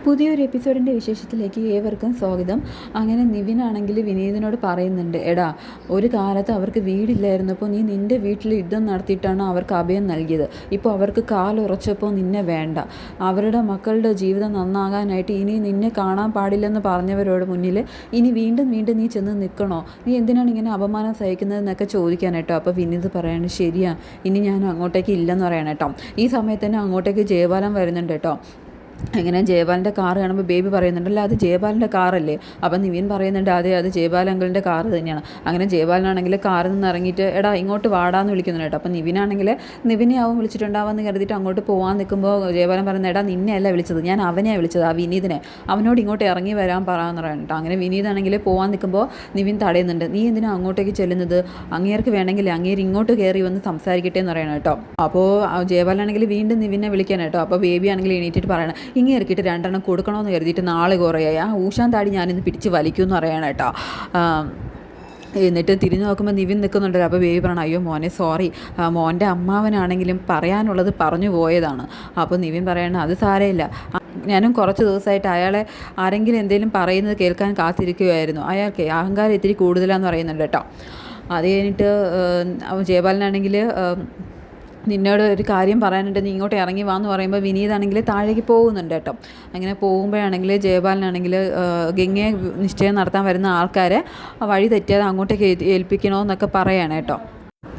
പുതിയൊരു എപ്പിസോഡിൻ്റെ വിശേഷത്തിലേക്ക് ഏവർക്കും സ്വാഗതം. അങ്ങനെ നിവിനാണെങ്കിൽ വിനീതിനോട് പറയുന്നുണ്ട്, എടാ ഒരു കാലത്ത് അവർക്ക് വീടില്ലായിരുന്നപ്പോൾ നീ നിൻ്റെ വീട്ടിൽ യുദ്ധം നടത്തിയിട്ടാണ് അവർക്ക് അഭയം നൽകിയത്. ഇപ്പോൾ അവർക്ക് കാലുറച്ചപ്പോൾ നിന്നെ വേണ്ട. അവരുടെ മക്കളുടെ ജീവിതം നന്നാകാനായിട്ട് ഇനി നിന്നെ കാണാൻ പാടില്ലെന്ന് പറഞ്ഞവരോട് മുന്നിൽ ഇനി വീണ്ടും വീണ്ടും നീ ചെന്ന് നിൽക്കണോ? നീ എന്തിനാണ് ഇങ്ങനെ അപമാനം സഹിക്കുന്നതെന്നൊക്കെ ചോദിക്കാനായിട്ടോ. അപ്പോൾ വിനീത് പറയാണ്, ശരിയാ, ഇനി ഞാൻ അങ്ങോട്ടേക്ക് ഇല്ലെന്ന് പറയണം കേട്ടോ. ഈ സമയത്ത് തന്നെ അങ്ങോട്ടേക്ക് ജയബാലൻ വരുന്നുണ്ട് കേട്ടോ. അങ്ങനെ ജയബാലിൻ്റെ കാർ കാണുമ്പോൾ ബേബി പറയുന്നുണ്ടല്ലോ, അത് ജയബാലിൻ്റെ കാറല്ലേ? അപ്പം നിവിൻ പറയുന്നുണ്ട്, അതെ, അത് ജയബാൽ അങ്കിളിൻ്റെ കാറ് തന്നെയാണ്. അങ്ങനെ ജയബാലിനാണെങ്കിൽ കാറിൽ നിന്ന് ഇറങ്ങിയിട്ട് എടാ ഇങ്ങോട്ട് വാടാന്ന് വിളിക്കുന്നുണ്ട് കേട്ടോ. അപ്പം നിവിനാണെങ്കിൽ നിവിനെ അവൻ വിളിച്ചിട്ടുണ്ടാവുമെന്ന് കരുതിയിട്ട് അങ്ങോട്ട് പോകാൻ നിൽക്കുമ്പോൾ ജയബാലൻ പറയുന്നത്, എടാ നിന്നെയല്ല വിളിച്ചത്, ഞാൻ അവനെയാണ് വിളിച്ചത്, ആ വിനീതിനെ, അവനോട് ഇങ്ങോട്ട് ഇറങ്ങി വരാൻ പറയാമെന്ന് പറയാൻ കേട്ടോ. അങ്ങനെ വിനീതാണെങ്കിൽ പോകാൻ നിൽക്കുമ്പോൾ നിവിൻ തടയുന്നുണ്ട്. നീ എന്തിനാണ് അങ്ങോട്ടേക്ക് ചെല്ലുന്നത്? അങ്ങേർക്ക് വേണമെങ്കിൽ അങ്ങേര് ഇങ്ങോട്ട് കയറി വന്ന് സംസാരിക്കട്ടെ എന്ന് പറയണം കേട്ടോ. അപ്പോൾ ജയബാലാണെങ്കിൽ വീണ്ടും നിവിനെ വിളിക്കാൻ കേട്ടോ. അപ്പോൾ ബേബി ആണെങ്കിൽ എണീറ്റിട്ട് പറയണം, ഇങ്ങനെ ഇറക്കിയിട്ട് 2 എണ്ണം കൊടുക്കണമെന്ന് കരുതിയിട്ട് നാളെ കുറേയായി, ആ ഊഷാൻ താടി ഞാനിന്ന് പിടിച്ച് വലിക്കുമെന്ന് പറയണം കേട്ടോ. എന്നിട്ട് തിരിഞ്ഞു നോക്കുമ്പോൾ നിവിൻ നിൽക്കുന്നുണ്ടല്ലോ. അപ്പോൾ ബേബി പറയണം, അയ്യോ മോനെ സോറി, മോൻ്റെ അമ്മാവനാണെങ്കിലും പറയാനുള്ളത് പറഞ്ഞു പോയതാണ്. അപ്പോൾ നിവിൻ പറയണം, അത് സാരമില്ല, ഞാനും കുറച്ച് ദിവസമായിട്ട് അയാളെ ആരെങ്കിലും എന്തെങ്കിലും പറയുന്നത് കേൾക്കാൻ കാത്തിരിക്കുമായിരുന്നു, അയാൾക്ക് അഹങ്കാരം ഇത്തിരി കൂടുതലാണെന്ന് പറയുന്നുണ്ട് കേട്ടോ. അത് കഴിഞ്ഞിട്ട് ജയബാലനാണെങ്കിൽ നിന്നോട് ഒരു കാര്യം പറയാനുണ്ട്, നീ ഇങ്ങോട്ട് ഇറങ്ങി വാന്ന് പറയുമ്പോൾ വിനീതാണെങ്കിൽ താഴേക്ക് പോകുന്നുണ്ട് കേട്ടോ. അങ്ങനെ പോകുമ്പോഴാണെങ്കിൽ ജയബാലനാണെങ്കിൽ ഗംഗയെ നിശ്ചയം നടത്താൻ വരുന്ന ആൾക്കാരെ വഴി തെറ്റാതെ അങ്ങോട്ടേക്ക് ഏൽപ്പിക്കണമെന്നൊക്കെ പറയാണ് കേട്ടോ.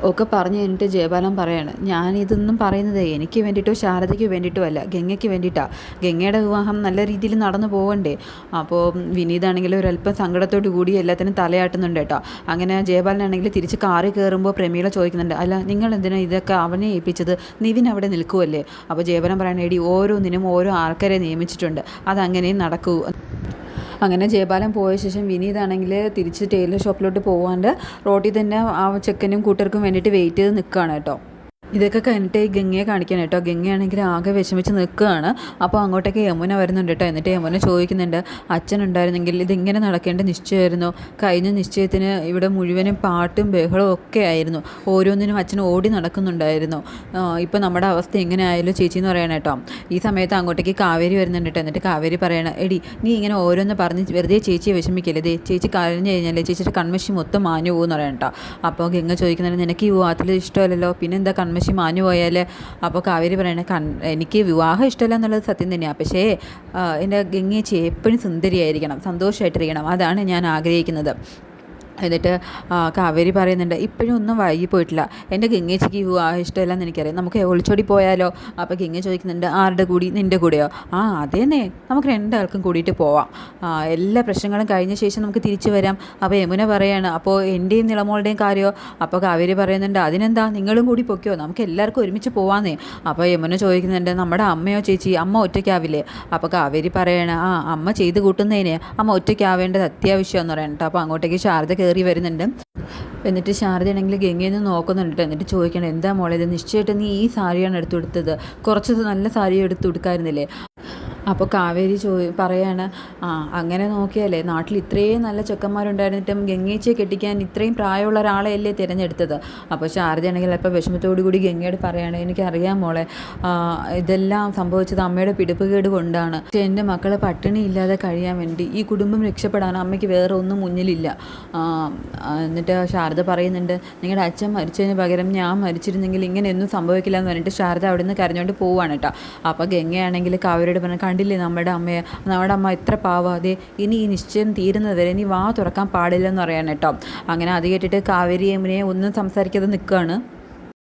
ഒക്കെ പറഞ്ഞു കഴിഞ്ഞിട്ട് ജയബാലൻ പറയാണ്, ഞാനിതൊന്നും പറയുന്നത് എനിക്ക് വേണ്ടിയിട്ടോ ശാരദയ്ക്ക് വേണ്ടിയിട്ടോ അല്ല, ഗംഗയ്ക്ക് വേണ്ടിയിട്ടാണ്. ഗംഗയുടെ വിവാഹം നല്ല രീതിയിൽ നടന്നു പോകണ്ടേ. അപ്പോൾ വിനീതാണെങ്കിൽ ഒരല്പം സങ്കടത്തോടു കൂടി എല്ലാത്തിനും തലയാട്ടുന്നുണ്ട് കേട്ടോ. അങ്ങനെ ജയബാലനാണെങ്കിൽ തിരിച്ച് കാറിൽ കയറുമ്പോൾ പ്രമീള ചോദിക്കുന്നുണ്ട്, അല്ല നിങ്ങൾ എന്തിനാണ് ഇതൊക്കെ അവനെ ഏൽപ്പിച്ചത്? നിവിൻ അവിടെ നിൽക്കുമല്ലേ? അപ്പോൾ ജയബാലൻ പറയണ, എടി ഓരോന്നിനും ഓരോ ആൾക്കാരെ നിയമിച്ചിട്ടുണ്ട്, അതങ്ങനെയും നടക്കൂ. അങ്ങനെ ജയബാലൻ പോയ ശേഷം വിനീതാണെങ്കിൽ തിരിച്ച് ടൈലർ ഷോപ്പിലോട്ട് പോകാണ്ട് റോഡിൽ തന്നെ ആ ചെക്കനും കൂട്ടർക്കും വേണ്ടിയിട്ട് വെയിറ്റ് ചെയ്ത് നിൽക്കുകയാണ് കേട്ടോ. ഇതൊക്കെ കഴിഞ്ഞിട്ട് ഗംഗയെ കാണിക്കാൻ കേട്ടോ. ഗംഗയാണെങ്കിൽ ആകെ വിഷമിച്ച് നിൽക്കുകയാണ്. അപ്പോൾ അങ്ങോട്ടേക്ക് യമുന വരുന്നുണ്ട് കേട്ടോ. എന്നിട്ട് യമുന ചോദിക്കുന്നുണ്ട്, അച്ഛനുണ്ടായിരുന്നെങ്കിൽ ഇതിങ്ങനെ നടക്കേണ്ട നിശ്ചയമായിരുന്നു. കഴിഞ്ഞ നിശ്ചയത്തിന് ഇവിടെ മുഴുവനും പാട്ടും ബഹളവും ഒക്കെ ആയിരുന്നു, ഓരോന്നിനും അച്ഛൻ ഓടി നടക്കുന്നുണ്ടായിരുന്നു. ഇപ്പോൾ നമ്മുടെ അവസ്ഥ എങ്ങനെ ആയാലും ചേച്ചി എന്ന് പറയണം കേട്ടോ. ഈ സമയത്ത് അങ്ങോട്ടേക്ക് കാവേരി വരുന്നുണ്ട് കേട്ടോ. എന്നിട്ട് കാവേരി പറയണം, എടി നീ ഇങ്ങനെ ഓരോന്ന് പറഞ്ഞ് വെറുതെ ചേച്ചിയെ വിഷമിക്കല്ലേ, ദേ ചേച്ചി കഴിഞ്ഞ് കഴിഞ്ഞാൽ ചേച്ചിയുടെ കൺമശി മൊത്തം മാഞ്ഞു പോകുമെന്ന് പറയണം കേട്ടോ. അപ്പോൾ ഗംഗ ചോദിക്കുന്നുണ്ട്, നിനക്ക് ഈ വിവാഹത്തിൽ ഇഷ്ടമല്ലല്ലോ, പിന്നെന്താ കൺമശി മാഞ്ഞു പോയാൽ? അപ്പോൾ കാവേരി പറയണേ, എനിക്ക് വിവാഹം ഇഷ്ടമല്ല എന്നുള്ളത് സത്യം തന്നെയാണ്, പക്ഷേ എൻ്റെ ഗംഗേച്ചി എപ്പോഴും സുന്ദരിയായിരിക്കണം, സന്തോഷമായിട്ടിരിക്കണം, അതാണ് ഞാൻ ആഗ്രഹിക്കുന്നത്. എന്നിട്ട് കാവേരി പറയുന്നുണ്ട്, ഇപ്പോഴും ഒന്നും വൈകിപ്പോയിട്ടില്ല, എൻ്റെ ഗംഗേച്ചിക്ക് വിവാഹം ഇഷ്ടമല്ലെന്ന് എനിക്കറിയാം, നമുക്ക് ഒളിച്ചോടി പോയാലോ? അപ്പോൾ ഗംഗ ചോദിക്കുന്നുണ്ട്, ആരുടെ കൂടി? നിൻ്റെ കൂടെയോ? ആ അതേന്നേ, നമുക്ക് 2 ആൾക്കും കൂടിയിട്ട് പോവാം, എല്ലാ പ്രശ്നങ്ങളും കഴിഞ്ഞ ശേഷം നമുക്ക് തിരിച്ചു വരാം. അപ്പോൾ യമുന പറയാണ്, അപ്പോൾ എൻ്റെയും നിളമോളുടെയും കാര്യമോ? അപ്പോൾ കാവേരി പറയുന്നുണ്ട്, അതിനെന്താ, നിങ്ങളും കൂടി പൊയ്ക്കോ, നമുക്ക് എല്ലാവർക്കും ഒരുമിച്ച് പോവാന്നേ. അപ്പോൾ യമുന ചോദിക്കുന്നുണ്ട്, നമ്മുടെ അമ്മയോ ചേച്ചി, അമ്മ ഒറ്റയ്ക്കാവില്ലേ? അപ്പോൾ കാവേരി പറയണ, അമ്മ ചെയ്ത് കൂട്ടുന്നതിന് അമ്മ ഒറ്റയ്ക്കാവേണ്ടത് അത്യാവശ്യമെന്ന് പറയണം. അപ്പോൾ അങ്ങോട്ടേക്ക് ശാരദ കയറി വരുന്നുണ്ട്. എന്നിട്ട് ശാരദയാണെങ്കിൽ ഗംഗയിൽ നിന്ന് നോക്കുന്നുണ്ട്. എന്നിട്ട് ചോദിക്കണം, എന്താ മോളെ ഇത്, നിശ്ചയമായിട്ട് നീ ഈ സാരിയാണ് എടുത്തു കൊടുത്തത്, കുറച്ച് നല്ല സാരി എടുത്തു കൊടുക്കാറുന്നില്ലേ? അപ്പോൾ കാവേരി പറയാണ്, അങ്ങനെ നോക്കിയാലേ നാട്ടിൽ ഇത്രയും നല്ല ചെക്കന്മാരുണ്ടായിരുന്നിട്ടും ഗംഗേച്ചിയെ കെട്ടിക്കാൻ ഇത്രയും പ്രായമുള്ള ഒരാളെയല്ലേ തിരഞ്ഞെടുത്തത്. അപ്പോൾ ശാരദയാണെങ്കിൽ അല്പം വിഷമത്തോടു കൂടി ഗംഗയോട് പറയാണ്, എനിക്കറിയാം മോളെ, ഇതെല്ലാം സംഭവിച്ചത് അമ്മയുടെ പിടിപ്പുകേട് കൊണ്ടാണ്. പക്ഷേ എൻ്റെ മക്കളെ പട്ടിണി ഇല്ലാതെ കഴിയാൻ വേണ്ടി, ഈ കുടുംബം രക്ഷപ്പെടാൻ അമ്മയ്ക്ക് വേറെ ഒന്നും മുന്നിലില്ല. എന്നിട്ട് ശാരദ പറയുന്നുണ്ട്, നിങ്ങളുടെ അച്ഛൻ മരിച്ചതിന് പകരം ഞാൻ മരിച്ചിരുന്നെങ്കിൽ ഇങ്ങനെയൊന്നും സംഭവിക്കില്ല എന്ന് പറഞ്ഞിട്ട് ശാരദ അവിടെ നിന്ന് കരഞ്ഞുകൊണ്ട് പോവാണ് കേട്ടോ. അപ്പോൾ ഗംഗയാണെങ്കിൽ കാവേരിയോട് പറഞ്ഞു, കണ്ടില്ലേ നമ്മുടെ അമ്മയെ, നമ്മുടെ അമ്മ എത്ര പാവാതെ, ഇനി ഈ നിശ്ചയം തീരുന്നത് വരെ ഇനി വാ തുറക്കാൻ പാടില്ലെന്ന് പറയാൻ കേട്ടോ. അങ്ങനെ അത് കേട്ടിട്ട് കാവേരി യമുനയെ ഒന്നും സംസാരിക്കാതെ നിൽക്കുകയാണ്.